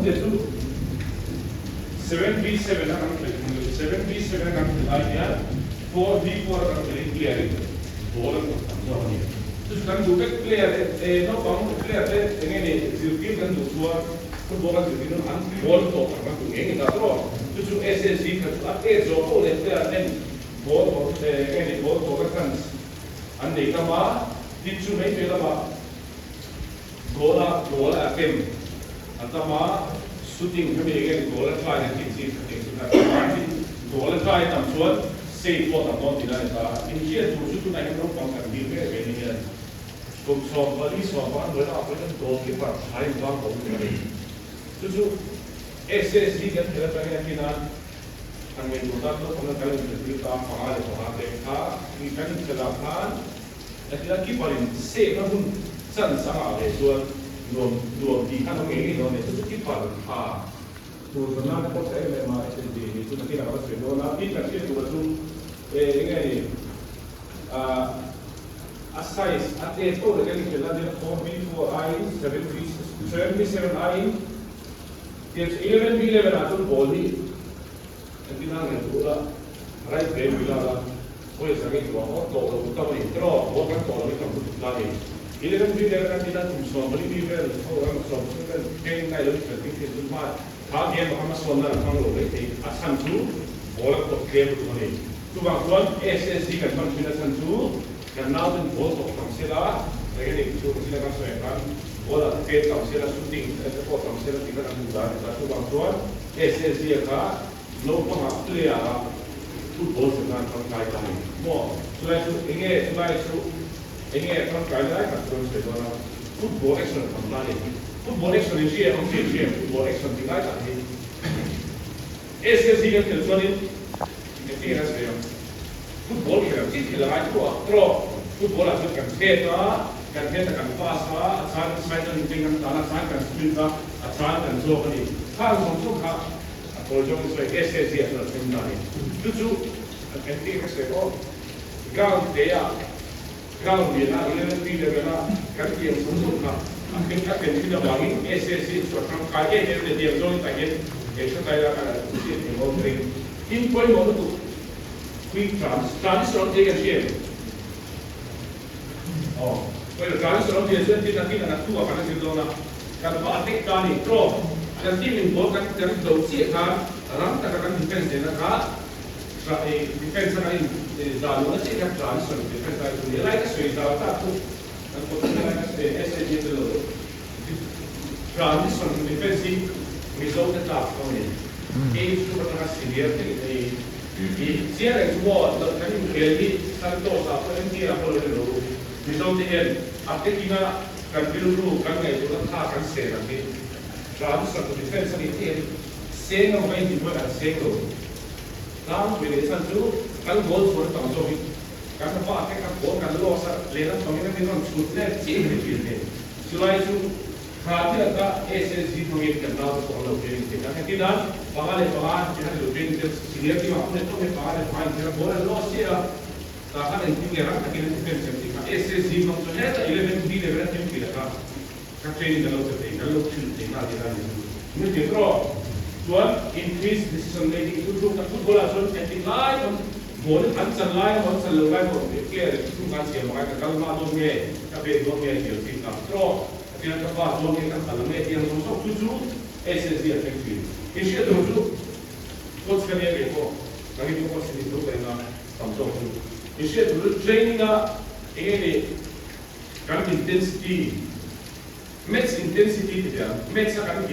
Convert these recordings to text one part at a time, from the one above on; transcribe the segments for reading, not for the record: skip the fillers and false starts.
dia tu 7v7 akan terjadi 7v7 akan terjadi 4v4 akan terjadi clear bola ni tu kan dua player no kamu player ini ni zilki kan dua tu bola zilki no an ball to kan tu ini tak terus tu SSC kan tu jopo le player ni ball ini ball kan ane kama itu mai pela ba bola akem antama shooting kami again bola try na kick bola try tam chuan say po tam don tina ta in here to shoot na no pang kan di ve ni ya kum so bali so ba no na pa kan goal keeper hai ba ko ni tu SSC kan tela pa ni tina ang may buta to kung kalan ni ta pa ko ha te ka ni kan tela kan at ila keeper in say na hun san sama le so dua di kan ngi no ne tu keeper ha tu na ko sa ele ma SSC ni tu na kina ba se do na pin ka tu tu ini size at itu dengan kita ada 4v4i 7v7i dia 11v11 atau body nanti nangis pula right brain bila boleh sangat dua orang utama itu orang kalau kita butuh lagi 11v11 nanti kita semua beli level orang semua kan kain kain lebih penting itu mah kalau dia makan masuk dalam kalau itu asam tu bola kok dia betul ni tu bangkuan SSC kan pembinaan tu karena tu bola kok kamsela lagi ni tu kamsela kan soalkan bola pet kamsela shooting itu kok kamsela kita kan mudah tu bangkuan SSC ka no pun player tu bola sekarang kan kaya kami mo selain tu ini kan kaya kan terus sekarang football action kembali football action ini dia football action tinggal tadi SSC kan terus ini saya football kita kita lagi terus football itu kan kita kan fasa asal saya tu dengan tanah saya kan sprint asal kan jauh ni kalau untuk kalau jauh itu SSC adalah sebenarnya itu nanti saya ground dia lah 11v11 kan dia untuk akhirnya kan kita bagi SSC sekarang kaya dia jauh lagi itu kaya kan dia mau beri in point mau tu quick transition dia kan dia kalau transition dia sudah kita nak tu apa nak kita nak kalau batik kali pro nanti mengbolkan dari dosi kan orang tak akan defense dia nak defense lain dalam nanti kan transition defense lain dia lagi sudah tahu tak tu dan potong lagi SSG itu transition defensive result tak kau ni itu pernah senior ni siapa yang buat kan ini Santos apa yang dia boleh lalu misalnya apa kita kan dulu kan itu kan saya nanti transition defense ini saya nak main di mana saya tu kalau berdasarkan tu kalau gol sudah tahu kan apa kan gol kan lu asal lena kami kan dengan shootnya change ni selain itu berarti ada SSG mungkin kenal kalau training kita tidak bagaimana kita training senior kita apa itu bagaimana kita boleh loss ya tak ada yang tinggal kita defense kita SSG maksudnya 11 di level tim kita kan training kalau shooting kita ini dia tuan increase decision making itu tu tak bola so setting lain bola ansan lain itu kan siapa mereka kalau mahu dia tapi dia kita terus dia dapat dia kan kalau dia yang masuk tujuh SSC efektif ini tu coach kan dia itu lagi tu coach itu kena sampai tu ini tu training ini kan intensity match intensity dia match akan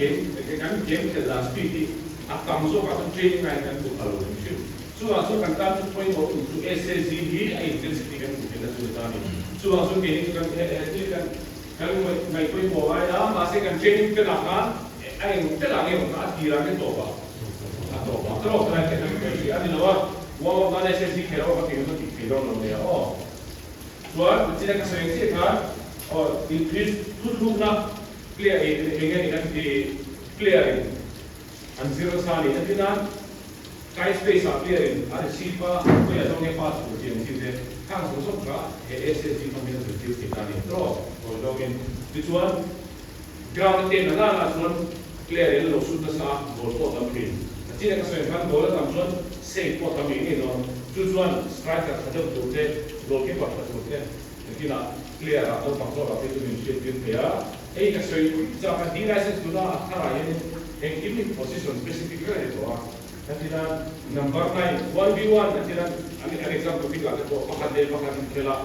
game ke last speed akan masuk atau training akan tu kalau itu so kan tak tu point untuk SSC ini intensity kan kita sudah tahu so ini kan kalau mai koi mobile masih kan training ke lapangan kita lagi orang tiran itu terus kan kita ada lawan mana SSC kalau kita tidak dia tuan tidak kesenangan kan increase tujuh nak clear ini di clearing and zero sali nanti nan kai space clearing ada siapa tu ya dongnya pas tu jadi kan sosok ka SSG kami tu kita ni terus kalau dongin tujuan ground ten ada tuan clear el lo su na sa bol ko tam pin ti na ka so kan bol tam chuan safe ko tam ni no chu chuan striker ka deuh tu te goalkeeper ka tu te ti na clear a to pang so la te tu min shit tin pe a ei ka so cha ka di license tu na thara yen en giving position specific ra to a ti na number 9 1v1 ti na an example ti la ko pakhat khela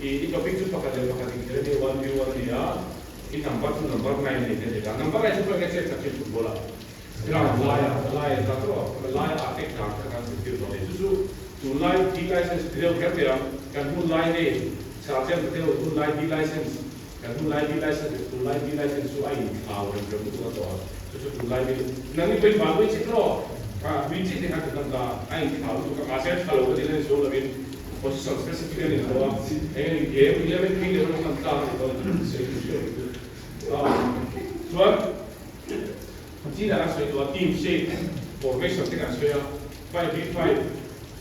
i topic tu pakhat khela ni 1v1 ni a i number 9 ni te ka number 9 tu ka check ka football a laya ta to laya attack ta kan se tu to line D license video kerja kan tu line ni sahaja betul tu line D license kan tu line D license tu ai tahu yang tu tu line ni nanti pun baru cekro biji ni kan tu dah ai tahu tu kan asyik kalau kita ni so lebih position spesifik ni tu game 11 ni orang kan tahu itu sebab tidak asal itu team shape formation dengan saya 5v5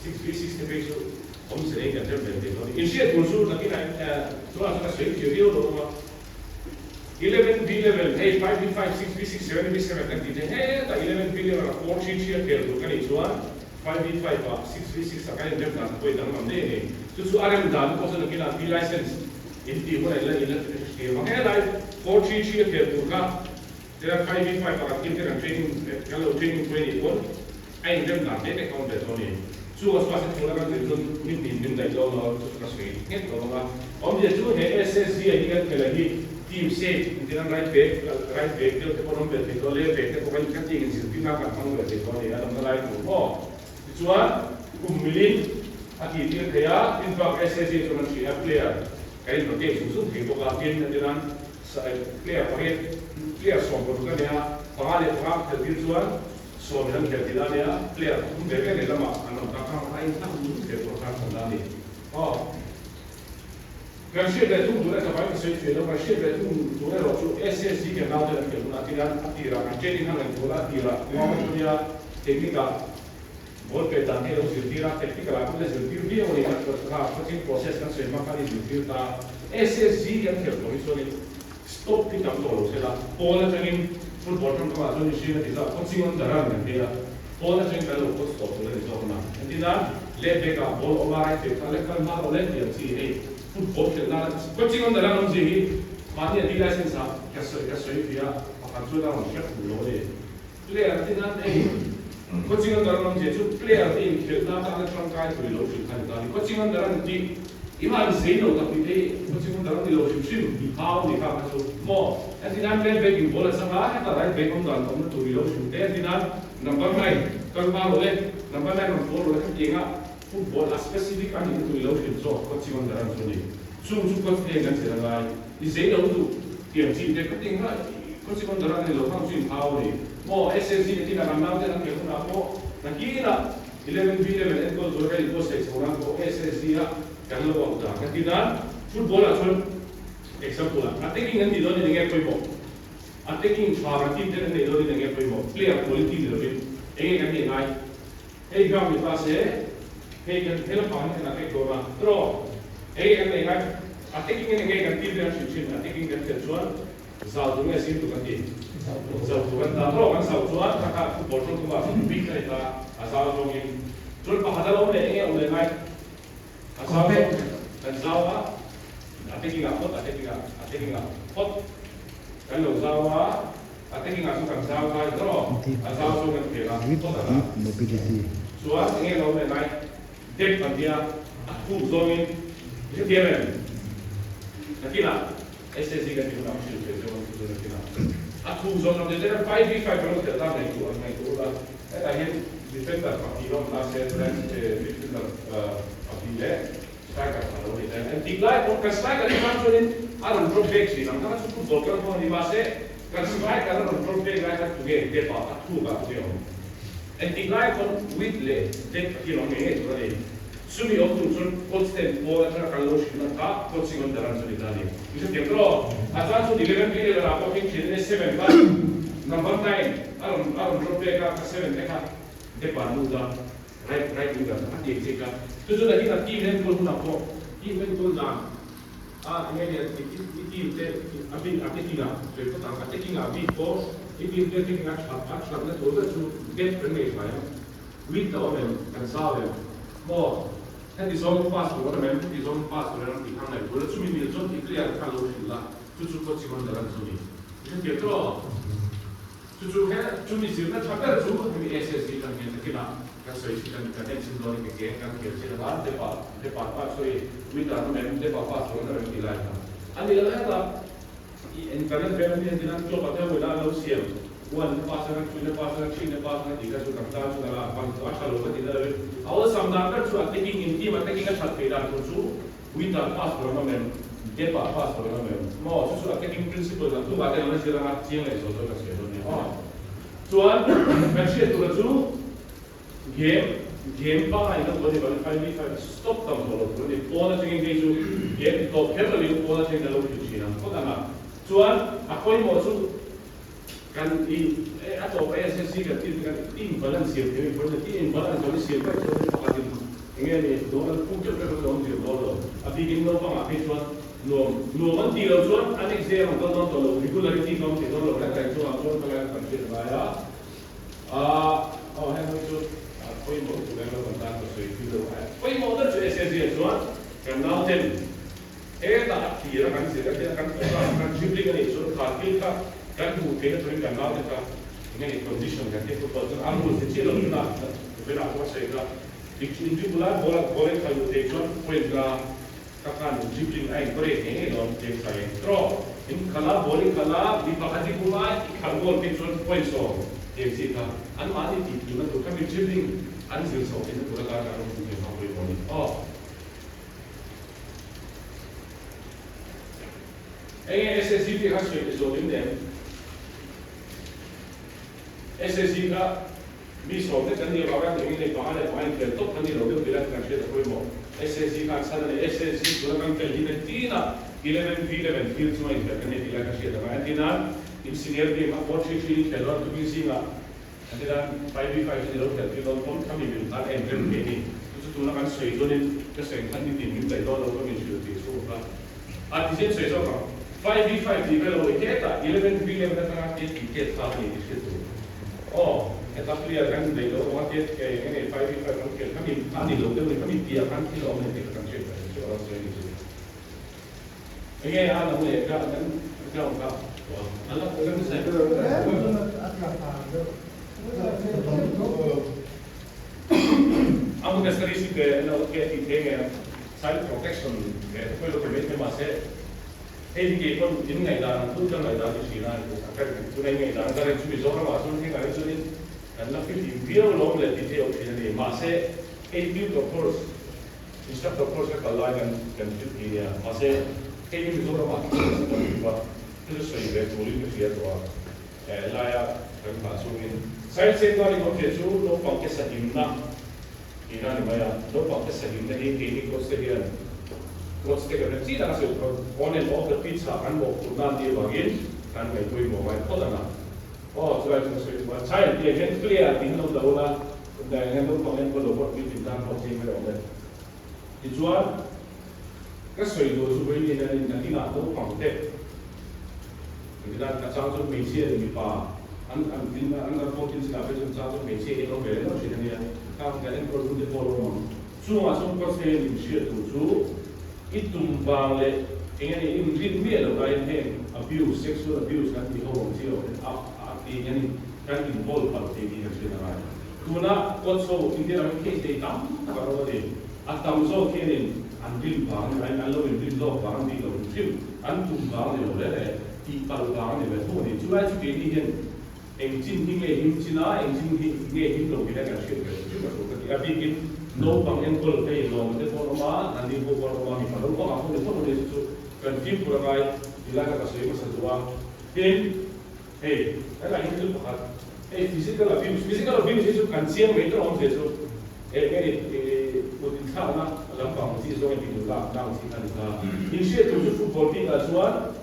6v6 ke begitu om sering kan terbentuk itu insyaallah kursus lagi nak soal kita sering video dulu 11v11 hey 5v5 6v6 7v7 kan kita hey tak 11v11 4 sheet share tu kan itu 5v5 6v6 sekarang dia nak kau dah mana ni tu ada dan kau sudah kena B license ini pun ada ini makanya lah 4 sheet share tu kan dia 5v5 akan kita kan training kalau training 20 pun ai dia nak dia account betul ni so as far as tu kan itu min dah jauh lah tu kan sekali ni tu lah om dia tu he SSD ini kan lagi team safe dia right back dia tu pun nombor dia tu left back dia pun kan tinggi sih dia nak kan nombor dia tu ni ada nombor lain tu oh cuan kumilin aki dia kaya infak SSD tu nanti player kain protek susu kita kapian dia player pakai player sombong kan ya pangalit pak tertujuan soalnya kita dia player mereka ni lama anak kakak lain tak mungkin program sendiri oh kan siapa itu dulu sampai saya film kan siapa itu dulu waktu SSD kan tahu dalam film atira kan jadi kan dulu atira orang dia teknika बहुत पैदाने लोग जिल्दीरा टेक्निकल आपने जिल्दीर भी और एक property process का सेमा का जिल्दीर था SSD yang kita ini stop di dalam tolong saya pola jangan football kan kalau ada misi nanti kita coaching darah nanti ya pola jangan kalau coach stop boleh di sana nanti dah lebih ke ball orang itu kalau kan malu lebih yang sih football kita coaching darah nanti mana di license kasih dia akan sudah orang siap boleh player nanti nanti coaching darah nanti itu player ini kita akan terangkai tu di luar kita nanti coaching darah nanti iman zino tapi dia coaching darah di luar sim di kau di kau tu mau nanti nanti lebih bola sama kita right back orang tu tu di luar sim nanti number 9 kalau malu number 9 number 4 kan dia football spesifik kan itu di luar sim so coaching darah tu ni coach dia kan sedang di zino tu dia tim dia ketinggalan coaching darah di luar sim kau ni mau SSD ni nak ambil dia nak kena apa nak kira 11v11 equal to real process orang ko SSD ya kalau waktu kan tidak football asal example attacking nanti doni dengan kau attacking cara tim dia nanti doni dengan kau player quality dia lebih kan dia naik kau kita se kan help panen nak kau lah terus kan dia naik attacking ini kan tim dia sih attacking kan terjual saldonya sih tu kan dia Sautuan tahu kan sautuan kakak football tu kan big kita asal jongin jual pahala orang ni orang lain asal dan Jawa attacking hot kalau Jawa attacking kan Jawa itu asal jongin kira mobility soal ini orang lain dek dia aku jongin itu dia men nanti lah SSD kan kita masih nanti lah aku zona de ter 5v5 kalau kita tak itu lah akhir defender partido más defender partida striker kalau kita dan tiga pun striker di mana pun ada drop back sih nampak cukup bolker pun di base kan striker ada drop back lagi tu dia dapat aku kan dia dan tiga pun with le dek kilometer berarti sumi waktu sun constant bola kalau kita tak coaching on dalam solidari itu dia kalau asal tu 11 kali berapa pun kita 7 kan number 9 alam drop back ke 7 dekat depan muda right muda hati jika tu sudah kita tim yang pun nak tim yang pun dah ini dia tim te abin tiga so itu tak kata kita abin ko ini dia tinggal atap na tu tu get pergi saya with the omen kan sawe mo kan di zone pass tu kan di zone pass tu kan di hang lai tu cumi ni zone itu ya kan lo sila tu kau cuma dalam cumi ini dia tu tu kan cumi sila cakap tu kami SSC kan kita kan saya kan tension dulu ke kan kita lah depan pas so with the omen depan pas tu kan di lai ani lah internet family yang dinan tu pada wala lo siam wan pasangan punya pasangan cina pasangan tiga sudah kita sudah lah pang tu asal lo tidak awal sambil tu taking inti mata kita chat peda tu wita pas program depa pas program mau tu taking principle tu ada yang masih ramai cium le so tu kasih tu ni tuan macam tu game pa itu boleh balik 5v5 stop tam kalau tu ni pola tinggi tu game top header ni pola tinggi dalam tu cina kau tak tuan aku ini mau tu kan di atau PSSC kan tim balance ini boleh tim balance boleh siapa itu pakai ini ni dolar punca berapa dolar tapi ini apa apa tuan no mandi lo tuan anek saya orang tuan tuan regularity kamu tidak lo berapa tuan tuan kalau kerja bayar oh yang itu aku ini mau tu kalau tentang tu itu aku ini mau tu PSSC tuan kenal tem tak kira kan saya kan simply kan itu kalau kan tu kena tu kan nak kita ini condition kan kita tu ambil sih lo kita beda apa saya ini bulan boleh kalau tekon point lah kakan simply ay boleh ini lo tek saya terus ini kalau boleh kalau di pagi bulan kalau tekon point so tek kita anu ada di mana tu kami simply anjir so ini bukan kalau kita boleh boleh SSC का स्टेटस जो दिन है SSC का भी सोचते चंदी बाबा के लिए बाहर है बाहर के तो चंदी लोग बिना करके तो कोई मो SSC का अक्सर है SSC पूरा काम कर ही नहीं तीना 11 फील्ड में करने बिना करके तो मैं तीना इन सीनियर के बहुत अच्छी खेलवाड़ तो भी सीना अंदर 5v5 से लोग खेलते तो कौन कमी मिलता है एंट्री में नहीं तो तू ना kan sui तो ने कैसे खाने की मिलता है तो लोग मिल जाते हैं सो का आज इसे sui तो का 5v5 di kalau kita 11 billion kata tiket kami di situ. Kita clear kan dari orang tiket ini 5v5 kami local kami tiapkan kilometer kan cerita soal saya itu. Ini ada mulai kan kan Allah program saya. Aku kasih sih ke nak kita ini child protection ke kalau kita masih ini pun ini nggak tu kan nggak di sini akan tu nggak ada kalau cuma zoran masuk ni kalau cuma kalau kita dia belum lihat detail ini masih itu course instructor course kalau kan ini masih ini zoran masuk itu sehingga boleh dia tu layak kan masukin saya kali kalau kita lo pakai sahimna ini ni maya lo pakai sahimna ini course dia What's the difference? See, that's it. On and off the pizza, and what would not be again, and we do more like Polana. So I just say, but child, the again clear, the end of the Ola, the end of the what we did done for him around that. It's one, that's why those who went in the Nina don't come dead. That sounds of me here in the bar. And under 14 scavengers, sounds of me here in the no, she didn't come getting for the follow on. So, as some person in share to itum bangle ingani imrin me lo right hand abuse sexual abuse kan di home tio ingani kan involve par te di na tuna also indira case de tam karo de atam so kenin andil bang an allo indil lo bang di lo tim antum bang lo le ti par bang ne to ni chua chu ke ni hen engine hi nge him china engine hi nge him lo bi da ka shit ke chu ko ka ti kin no pang en kol pe lo de forma andi bo forma ni palo ko ako de forma de su kan tim pura kai ilaga ka sei masa tua tin ala ini tu pakat physical abuse itu kan siang metro on de su ngani putin sa na lampang si so ni tu la na si kan ka in she tu su football team aswan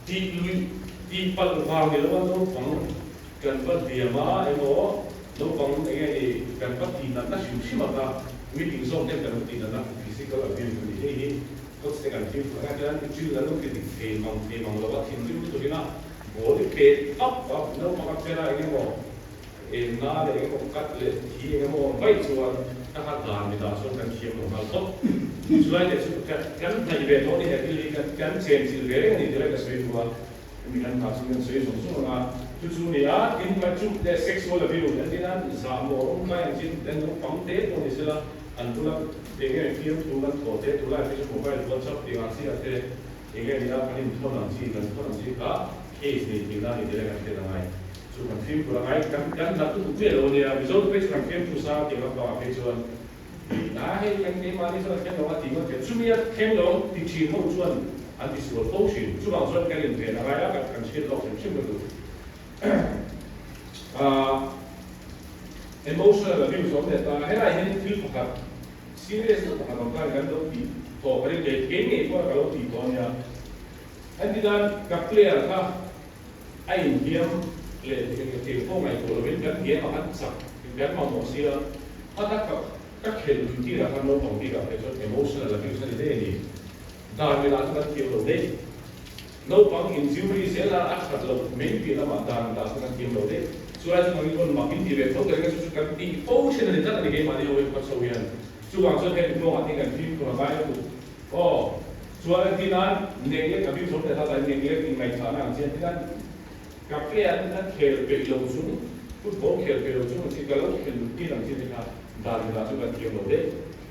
ti pal wa ni lo no pang kan pa dia ma emo no pang ngani kan pa ti na shim maka meeting zone kan kan ti na physical abuse ni coach kan tim ka kan ti la no ke ti mang lo wa tin tu na bố thì kê ốc và nấu mà các cái này cái mỏ na để cái mỏ cắt lệ thì cái mỏ bay chuột các hạt đàn thì đào xuống cái chiêm của nó tốt chú lại để chú cái thầy về thôi thì cái xem chỉ về cái này cái suy qua mình ăn thảo sinh suy sống xuống là chú này á cái mà chú để sexual abuse thì là giảm mỏ không phải chỉ để nó phóng tế thôi thì là anh tu là để cái phim tu là có thể tu là cái chú mobile WhatsApp thì anh sẽ để cái này là cái thôn làm gì cả case này thì là để cái cái này chú làm phim của anh cái là tu biết rồi thì ví dụ cái làm phim tu sao thì nó có cái chuyện đã hay cái mà đi sau cái nó thì nó cái chú biết thêm đó thì chỉ một chuyện anh thì sửa tốt chuyện chú bảo chuyện cái này thì là cái cái chuyện đó thì chưa được emotional abuse giống như ta hay là những thứ khác serious là các bạn cái đó thì có cái này có cái đó thì có nha anh đi ra gặp player khác anh hiếm lệ cái phong này của mình cái hiếm mà anh sắp cái mà một xíu hắn các hệ thốngที่เราทำโน้ตของที่กับเป็น emotional abuse นี่ได้นี่ตอนเวลาที่เราเกี่ยวกับเด็กโน้ตของ injury เสียละอักขระเราไม่ปีละมาตอนที่เราเกี่ยวกับเด็กส่วนที่เราคนมากินที่เว็บเขาเกิดการสุขภาพที่ functional ที่เราเรียนมาที่เราเว็บพัฒนาส่วนส่วนที่เราอันนี้กันที่คนละไปก็ส่วนที่นั้นเนี่ยกับที่สมเด็จท่านเนี่ยที่ไม่ฐานะเช่นที่นั้นกับเพื่อนนั้นเคยเป็นลงทุนฟุตบอลเคยเป็นลงทุนที่ก็เราเป็นที่หลังที่นะครับดาริลาจุกันเกี่ยวกับเด็ก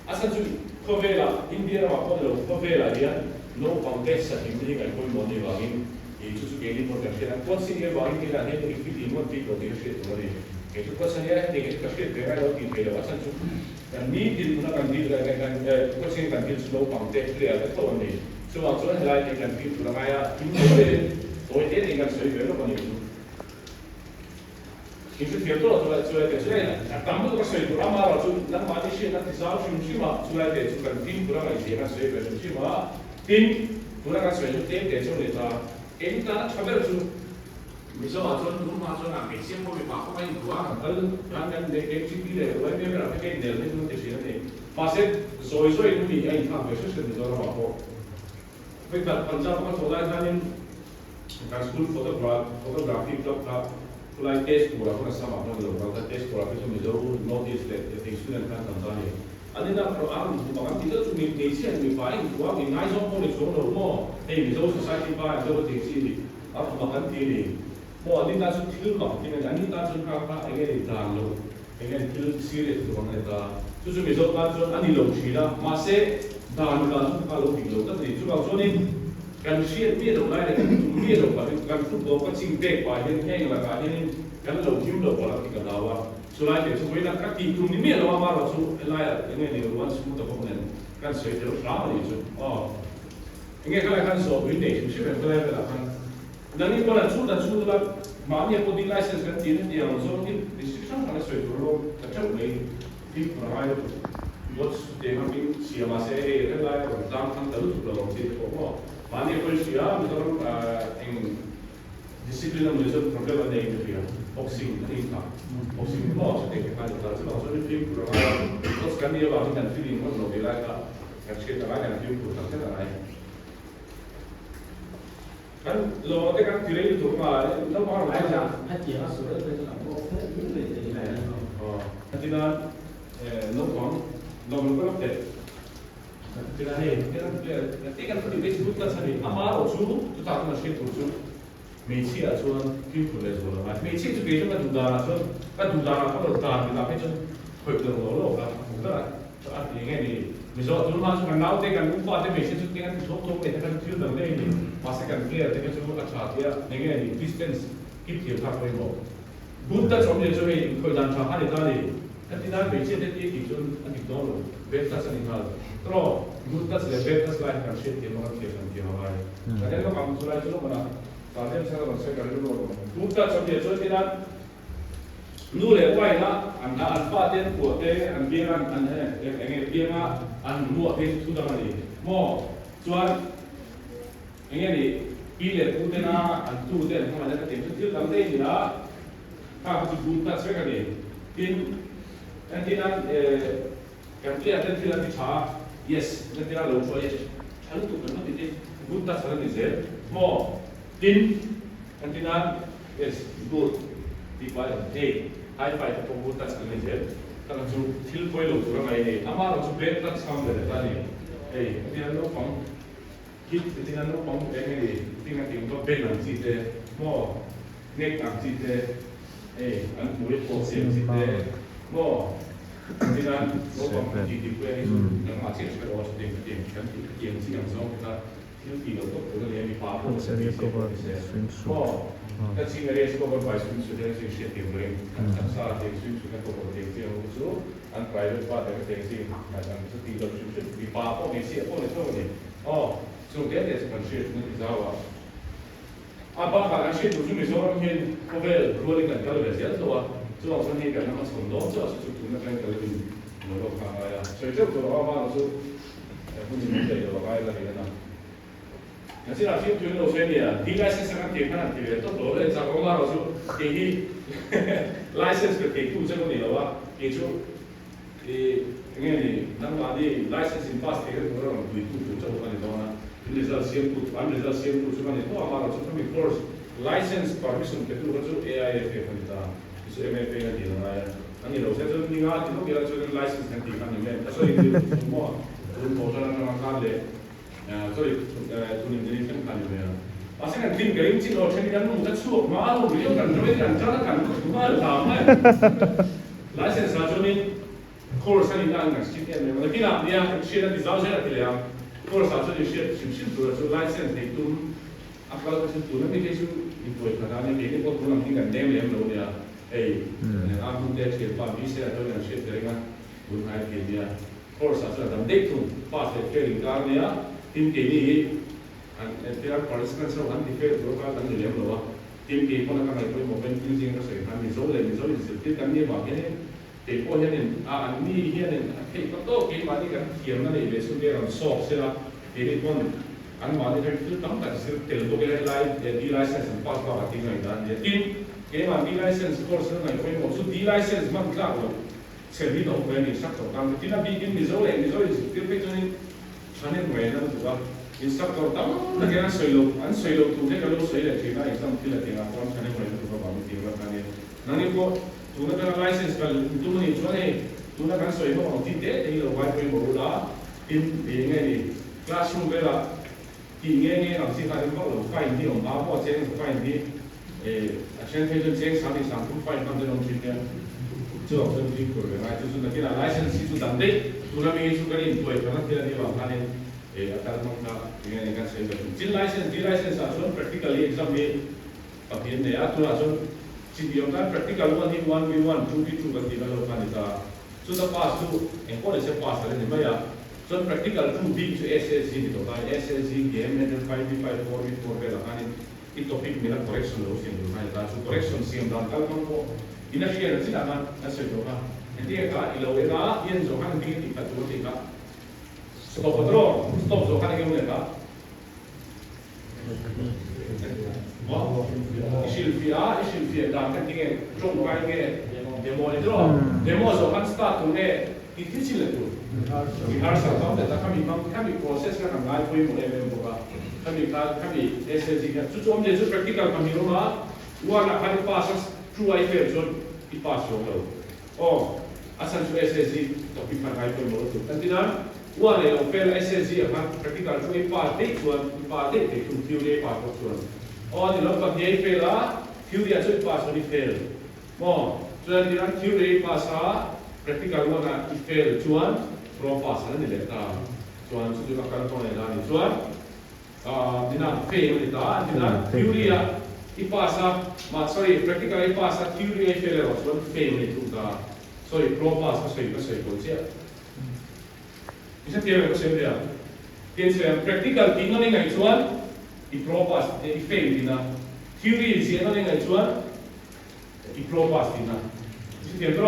อาศัยจุดข้อเวลาอินเดียเราพูดเราข้อเวลาเนี่ยโน้ตของเด็กสักทีนี้กันคนมองในว่างี้จุดสุดที่มันจะเป็นคนสิ่งที่ว่างี้ที่เราเนี่ยที่ที่มันที่เราที่เชื่อตัวนี้จุดก็สัญญาที่ที่เชื่อเป็นอะไรเราที่เป็นเราอาศัยจุดกันนี้ที่มันกันที่เรากันก็สิ่งกันที่โน้ตของเด็กเรียนตัวนี้ส่วนส่วนอะไรที่กันที่เราไม่อะที่เราเนี่ยตัวเด็กกันสวยแบบเราเนี่ยItu dia tu lah surat dia. Tamu tu pasal itu ramai orang tu dalam Malaysia nanti sahul cuma surat dia tu kan tim tu orang itu kan surat dia cuma tim tu orang surat itu tim dia tu leta. Ini tak kabar tu. Misal macam rumah macam nak mesin pun berapa kali dua. Kalau kan dia cipi dia, orang dia berapa kali dia tu dia sini ni. Pasal zoi itu ni yang tak betul sesuatu tu orang apa. Kita Punjab kan soalnya kan ini kan school fotografi club tak. Like test pura pun sama pun local test pura itu misalnya notice that the student kan Tanzania. Ada nak program bahkan kita tu Malaysia ni paling kuat ni naik pun ni soal normal. Misalnya society paling jauh tinggi ni. Apa bahkan ini. Mau ada nak skill lah. Dengan ini nak apa? Ini dah lo. Ini skill serius tu orang itu. Tu misalnya kan ani lo sila masih dah nak kalau bilo tapi tu kalau ni kan siapa dia orang lain dia orang kan football kan sing back bahagian yang laga ini kan lo tim lo bola kita dawa selain itu sebenarnya kan tim ini dia lo amar so lain ini ni orang semua tu pun kan saya tu ramai itu ini kan so ini siapa yang boleh kan dan ini kalau sudah mana pun di license kan dia so ini restriction kan saya tu lo kacau ni tim ramai itu buat dia mungkin siapa saya lain orang kan terus tu orang itu Mani pun siapa misalnya yang disiplin menjadi problem ada yang dia boxing ini tak boxing box itu kan kita sebab so film kurang terus kan dia bawa dan film pun lebih lagi kan kita lagi kan film kurang kita lagi kan lo itu kan tidak itu mah lo mau apa aja hati yang sudah itu nak buat ini ini nanti kan lo mau deh Tidak nanti kan perlu disebutkan sendiri. Amar usul itu tak masih usul. Media asuhan film boleh sekolah. Media itu biasa kan dudar apa dudar kita macam kerja lo kan. Bukan. Saat ini misal dulu masuk kan naute kan lupa ada media itu kan top itu kan film dan ini masih kan clear itu semua kacau dia. Ini distance kita tak boleh bawa. Bukan cuma dia cuma kerja cahaya tadi. Tapi dah media itu itu anti dulu. Beta sanitari. Terus, bukan saja beta selain kan shit yang orang kira yang Hawaii. Kadang kalau kamu sulai itu mana? Kadang saya rasa kalau dulu, bukan saja itu tidak. Nule wai lah, anda alfa den kuat an biaran an biara an muat den sudah ni. Mo, cuan ini ni pilih utena an tu den sama ada tem tu dalam den ni lah. Kau tu bukan saja ni. Nanti kan dia ada tidak bisa. Yes, nanti ada lupa yes. Kalau tu kan nanti buta salah ni saya. Mo, tin and then yes good people hey high five to good touch kan ni je kan ju thil poi lo tu rangai ni ama ro ju break touch sam le ta ni hey dia no pom kit dia no pom ni tinga ting to ben ang chi te mo nek ang chi te hey an mu ko sim chi te mo dia no pom chi ti poi ni yang ma chi se ro te kan ti chi yang zo ka thiếu gì đó tốt của người bị phá không sẽ biết cover swim suit. Các sinh người sẽ cover by swim suit để sẽ tiền rồi. Các xã thì swim suit các cover tiền tiền một số, anh private part để tiền gì, mà anh sẽ tiền rồi swim suit bị phá, có mấy xe có mấy số này. So that is one shit that is our. Apa kalau shit tu cuma seorang yang cover rolling kan kalau biasa tu ah, so orang ni kan nama sondong, so asal tu nak kan kalau ni, orang kaya. So itu tu orang tu, pun ni saya orang kaya lagi kan. Nanti lah film tu ni orang ni ah, di license sangat kena nanti tu boleh saya orang orang tu kehi license kehi tu macam ni lah, keju ini nama adi license in past kehi orang tu itu macam mana tu mana. Result same put, result same put cuma itu amaran cuma ni course license permission ketu macam AIF kan kita, itu MFA kan dia namanya. Ani lo saya tu ni ngat itu kira cuma license nanti kan ni. So itu semua, tu orang orang kan le, sorry tu ni jadi kan ni. Pasal kan tim game cik orang ni kan mungkin suap malu, dia kan ramai kan jalan kan, malu ramai. License saja ni course ni kan kan sikit ni. Tapi nak dia share di jauh saya tu le. Course saja ni share simsim tu, so license itu akal macam tu nanti kesu itu kerana ni ini kau pulang tinggal name lo dia, aku dia cakap bisa atau yang share dengan bunyi dia. Course saja dalam dek tu pas failing kerana tim ini, dia participants orang di fail tu kalau tanda name lo, tim ini pun akan ada momen using tu saya kan result itu kan dia bagian Tepo yang ni yang kayak tu kayak mana kan kiam mana ini besok dia orang sok sila ini pun mana kan itu tahu tak sih telco kita di license pas bawa tinggal dan dia tim kayak mana di license course mana itu maksud di license mana kelak loh servis tu apa ni instructor kan kita bikin misalnya itu kita ni channel mana tu kan instructor tahu nak kan soilo tu dia kalau soilo kita exam kita tengah pun channel mana tu kan bawa tinggal kan ni nanti ko tuna kan license kan itu ni cuma ni tuna kan soal itu orang tidak ini lo wifi baru lah ini ni classroom bela ini orang sih kan kalau file ni orang apa ceng file ni action agent ceng sampai sampai file kan dia orang cerita tu orang tu ikut kan itu sudah kira license itu tanda tuna ni itu kan itu karena tidak dia orang kan akan mengapa ini kan saya betul di license asal practically exam ni tapi ni tu asal Jadi kan praktikal 1v1, 2v2 kan kita lakukan itu. Sudah pas tu, engkau dah pas ada ni maya. So praktikal 2v tu SSG itu kan, SSG game method 5v5, 4v4 belakan ini topik mina correction lo sih dulu kan. So correction sih dalam kalau mampu, ini share sih dalam asal tu kan. Nanti kan ilau ega, yang zohan tinggi kita tu tinggal. Stop zohan yang mana kan? Isil via dah kan tinggal jom kai ke demo itu demo so kan start tu ne itu sila tu rehearsal kan dah kami proses kan ngai pun mulai membuka kami SSG kan tu om je practical kami rumah nak hari pasas true IFL so ipas so asal tu SSG tapi ngai pun mulai tu kan tidak le opel SSG kan practical tu ipas dek tu theory ipas tu di lompat dia fail lah, theory aja pas ni fail. Jadi dia theory pas practical mana fail, cuan pro pas ni letak. Cuan sudah kalau kau ni dah ni cuan, dina fail ni dah, dina theory pas practical pas theory fail lah, cuan fail ni tu dah. Pro pas kau cia. Bisa tiada kau dia. Tiada practical tinggal ni ngai cuan. Ipropas, fail dina. Theory is yang mana cuan? Ipropas dina. Jadi dia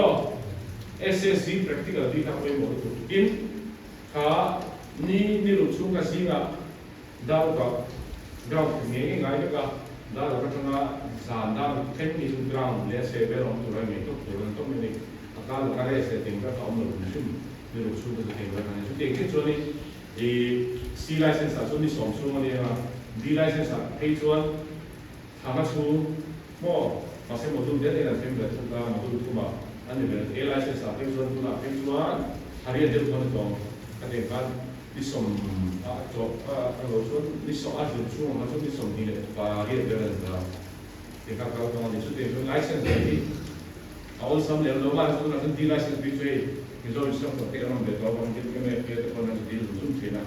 SSC practical di kau yang baru tu. Ni lucu kasih ngah dah ni ngai ka dah macam zanda teknik itu ground dia sebelum orang tu ramai tu ni akal kare saya tinggal kau lucu tu tinggal kan. Jadi kita ni C license asal ni Samsung ni di license page 1 아마추어 뭐 마세 모두 내내는 템들 통과 모두 통과 아니면 에라이센스 앞에 전투나 앞에만 다리에 대고 하는 거 그러니까 리som 리som 아주 중요한 좀 리som 이게 바리에 되는다 그러니까 그런 거 이제 라이센스 all some level of so na di license between result some of the on the top and get me get on the deal zoom china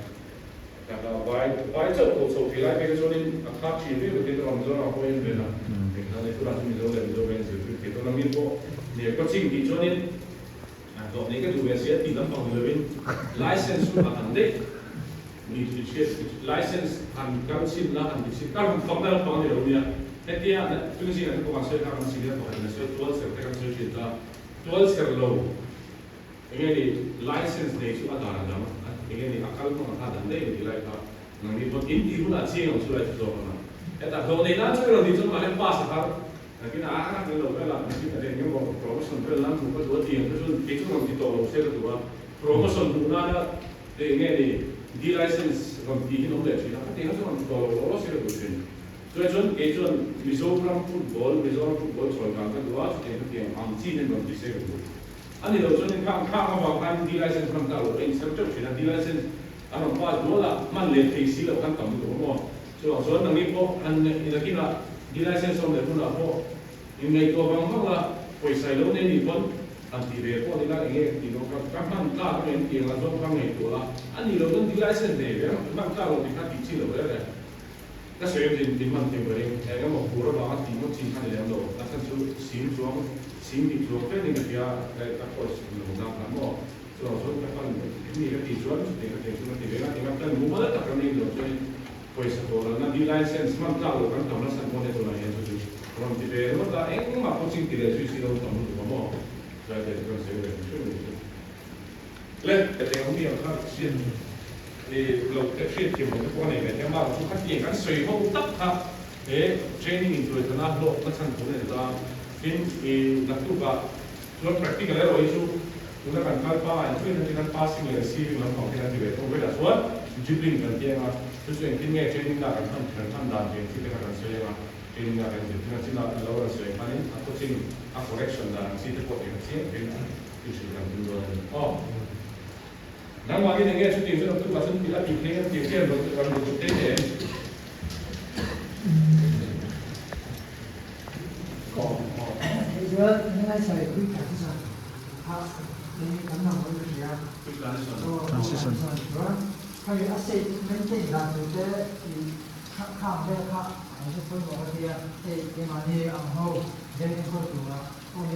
kaka why so feel like because only a top chi we get on zone of point na because if you are to zone the zone is get on me ko ne ko ching di chone to ne ke du se ti lam pang lewin license su an de ni license an kam sin la an si kam pang na pang de lo nia Nanti ada fungsi yang aku maksud kan masih dia bukan masih tual serta kan masih kita tual serlo. Ini di license ni sudah ada nama. Ini di akal pun ada dan dia di lain tak. Nanti pun ini pun ada sih yang sudah itu mana. Eta kalau ni nanti kalau di sana malah pas kan. Nanti nak anak ni loh kalau mesti ada yang mau promotion pelan bukan dua tiang itu nanti tahu saya tu promotion guna ada ini di license nanti ini boleh sih. Tapi itu nanti tahu saya tu sih. Tujuan Mizoram football soalkan kedua itu yang amci dan kompetisi itu. Ani tujuan yang kang apa di license kan tahu, ini sercuk sih di license anu pas dua man le tesi lah kan kamu tu mo. Soal nanti po ini kira di license on itu nak po ini itu bang lah, poisai lo ni pun anti repo ni lah ini kan kan ini yang langsung kan itu lah. Ani tujuan di license ni, kan kalau di kat kecil lah boleh. Kasi yung dimang timbering, kaya mo puro mga timo tingkan nila lo. Nasa sim di suang, pwede nga kaya tapos lumagan mo. So kapag hindi ka tisuan, hindi ka tisuan, hindi ka tingnan mo mula ta kami lo. So pues ako na di license man tao kan tama sa mo nito na yan. So from tibero ta kung mapusin tila so sila tamo mo. So ito ko sa iyo. Le, ito yung hindi ang kasiเราจะเชื่อถือผมว่าในแบบนี้ว่าทุกขั้นตอนการสื่อเขาตัดครับเทรนนิ่งตัวขนาดโลกนักสังคมเนี่ยจะเป็นนักตุกะตัว practical แล้วเราอีกตัวนักการพัฒนาช่วยในการ passing และ receiving มันของที่นั่นที่แบบต้องไปดัดส่วนจุดลิงกันเกี่ยงช่วยที่เนี่ย training ได้กันทำด่านเองที่เป็นการสื่อว่า training ได้กันที่นั่นที่เราสื่อมาเนี่ยอัพจริง correction ได้สิ่งที่พวกเองเสียเป็นที่สื่อกันด้วยนั่งวันนี้เนี่ยชุดที่เราตัวซึ่งที่เราอีกเนี่ยที่เชื่อเราเราดูเต้นเนี่ย我觉得应该是可以看一下，他你刚刚我就提啊，主要他有那些门店啦，有的你看不了看，还是分我的啊，你嘛你然后人家说读啊，后面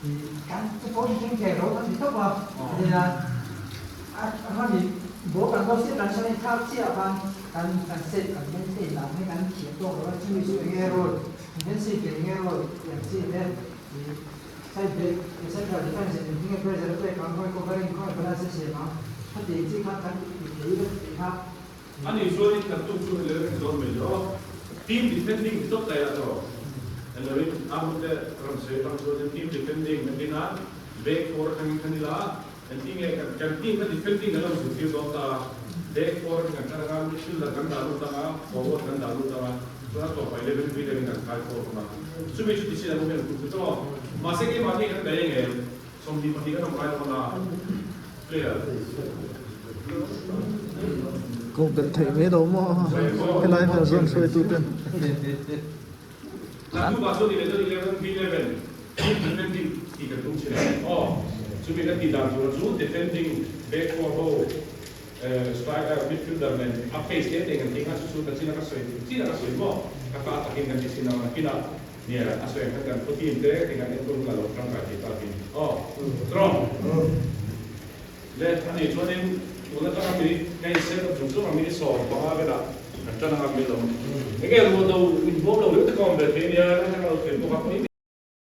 你干这高兴点咯，你懂吧？对啊。他你我感觉是男生他这样กันเสร็จกันเป็นสิ่งหลังให้กันเขียนตัวว่าชื่อเงี้ยรู้เป็นสิ่งเงี้ยรู้อย่างที่เนี่ยใช่เด็กใช่การที่ท่านเสร็จที่เงี้ยเพื่อจะได้การค่อยก็ได้ค่อยก็ได้เสียมาถ้าเด็กที่เขาทำอีกทีก็ครับอันนี้ช่วยกันตุ้มช่วยเลยโดนไม่รู้ทีม defending ต้องแต่ละตัวอันนี้อามุเตอร์ทำเสร็จทำส่วนทีม defending มันดีนะเบรกฟอร์กันนี่ละอันที่เงี้ยกันทีมกัน defending กันเราสุดที่ต้องตาback forward kan kadang midfielder kan dalu tanga forward kan dalu tanga so to pa 11 feet kan kai forward na so me chuti sila mo men to mase ke mati kan dayenge som di mati kan kai na player cũng cần thấy mấy đồ mà cái này phải dùng sôi tụt lên na tu baso di 11 feet 11 defending ti kan tung sila so me kan ti dalu so defending back forward striker midfielder men apa istilah dengan tinggal susu kecil kasoi tidak kasoi mo kata atakin kan di sini nama kita ni asoi kan putih itu dengan itu kalau orang kaki tapi strong lihat ni cuman mulai tak kami kayak saya jujur kami ni soal bahawa beda macam kami belum. Ini kalau tahu info belum itu kau bertanya kalau itu apa ini